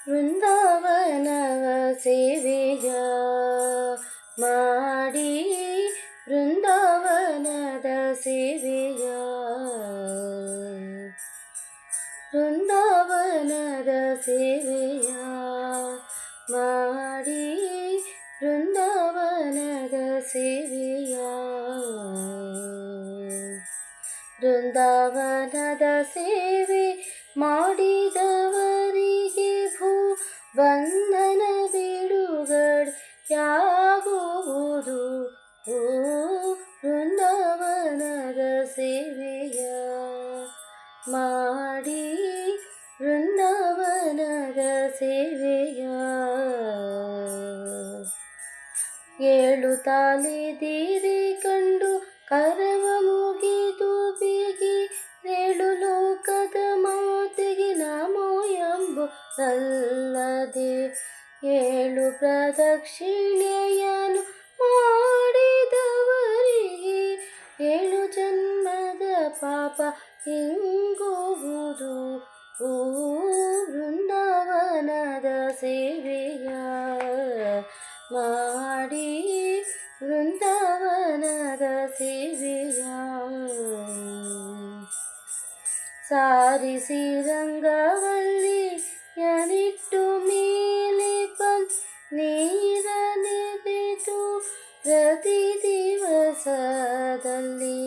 ವೃಂದಾವನವ ಸೇವೆಯ ಮಾಡಿ ವೃಂದಾವನದ ಸೇವೆಯ ವೃಂದಾವನದ ಸೇವೆಯ ಮಾಡಿ ವೃಂದಾವನದ ಸೇವೆಯ ವೃಂದಾವನದ ಸೇವೆ ಮಾಡಿದವರಿಗೆ ಭೂ ಬಂಧನ ಬಿಡುಗಡೆಯಾಗುವುದು. ಓ ವೃಂದಾವನದ ಸೇವೆಯ ಮಾಡಿ ವೃಂದಾವನದ ಸೇವೆಯ ಏಳು ತಾಲಿದಿರಿ ಕಂಡು ಕರವ ಮುಗಿದು ಬಿಗಿ ಏಳು ಲೋಕದ ಮಾತೆಗೆ ನಮೋ ಎಂಬುದಲ್ಲದೆ ಏಳು ಪ್ರದಕ್ಷಿಣೆಯನ್ನು ಮಾಡಿದವರಿಗೆ ಏಳು ಜನ್ಮದ ಪಾಪ ಹಿಂಗುವುದು. ಓ ವೃಂದಾವನದ ಸೇವೆಯ ಮಾಡಿ ವೃಂದಾವನದ ಸೇವೆಯ ಸಾರಿಸಿ ರಂಗವಲ್ಲಿ ಯನಿಟ್ಟು ಮೇಲೆ ನೀರ ನೆನೆದು ಪ್ರತಿ ದಿವಸದಲ್ಲಿ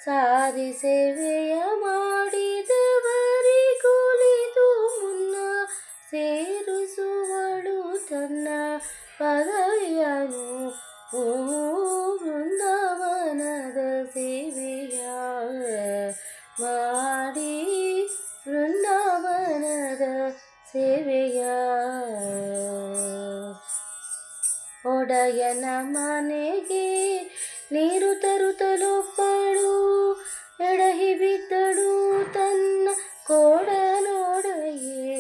ಸಾರಿ ಸೇವೆಯ ಮಾಡಿದವರಿಗೊಲಿದು ಮುನ್ನ ಸೇರಿಸುವಳು ತನ್ನ ಪದವಿಯನು. ಓ ವೃಂದಾವನದ ಸೇವೆಯ ಮಾಡಿ ವೃಂದಾವನದ ಸೇವೆಯ ಒಡೆಯನ ಮನೆಗೆ ನೀರು ತರುತ್ತಲೊಬ್ಬಳು ಎಡಹಿ ಬಿದ್ದಳು ತನ್ನ ಕೋಡನೊಡೆಯೇ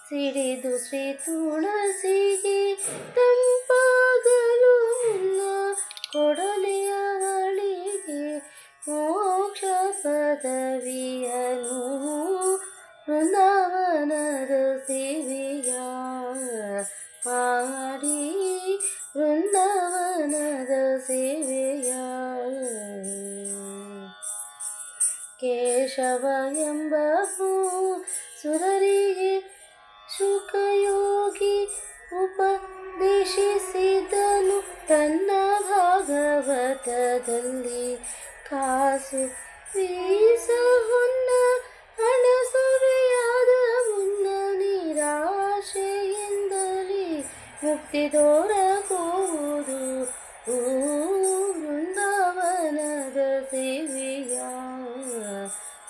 ಸಿಡಿದು ಶ್ರೀ ತುಳಸಿಗೆ ತಂಪಾಗಲು ಮುನ್ನ ಕೊಡಲೆಯವಳಿಗೆ ಮೋಕ್ಷ ಪದವಿಯನು. ವೃಂದಾವನದ ಸೇವೆಯ ಮಾಡಿ ವೃಂದಾವನದ ಸೇವೆಯ ಕೇಶವ ಎಂಬ ಸುರರಿಗೆ ಶುಕಯೋಗಿ ಉಪದೇಶಿಸಿದನು ತನ್ನ ಭಾಗವತದಲ್ಲಿ. ಕಾಸು ವೀಸ ಹೊನ್ನ ಹಣ ಸವೆಯಾದ ಮುನ್ನ ನಿರಾಶೆಯಿಂದಲೇ ಮುಕ್ತಿ ದೊರಕುವುದು. ಓ ವೃಂದಾವನದ ಸೇವೆಯ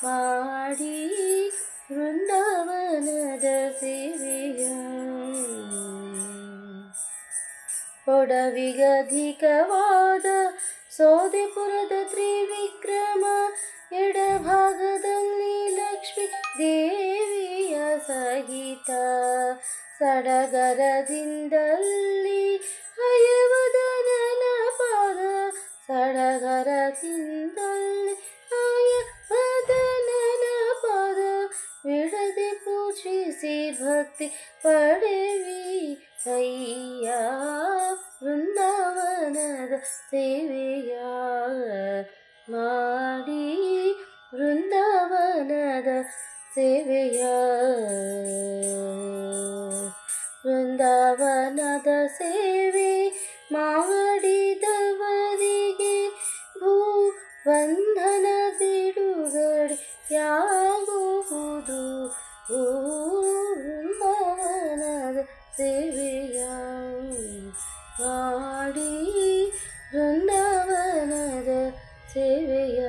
ಮಾಡಿ ವೃಂದಾವನದ ಸೇವೆಯ ಒಡವಿಗಧಿಕವಾದ ಸೋದೆಪುರದ ತ್ರಿವಿಕ್ರಮ ಎಡಭಾಗದಲ್ಲಿ ಲಕ್ಷ್ಮೀ ದೇವಿಯ ಸಹಿತ ಸಡಗರದಿಂದಲ್ಲಿ ಹಯವದನನ ಪಾದ ಸಡಗರದಿಂದಲ್ಲಿ ಹಯವದನನ ಪಾದ ಬಿಡದೆ ಪೂಜಿಸಿ ಭಕ್ತಿ ಪಡೆವಿ ಅಯ್ಯ ವೃಂದಾವನದ ಸೇವೆಯ ಮಾಡಿ ವೃಂದಾವನದ ಸೇವೆಯ ವೃಂದಾವನದ ಸೇವೆ ಮಾಡಿದವರಿಗೆ ಭೂ ಬಂಧನ ಬಿಡುಗಡೆಯಾಗುವುದು. ಓ ವೃಂದಾವನದ ಸೇವೆಯ ಮಾಡಿ ವೃಂದಾವನದ ಸೇವೆಯ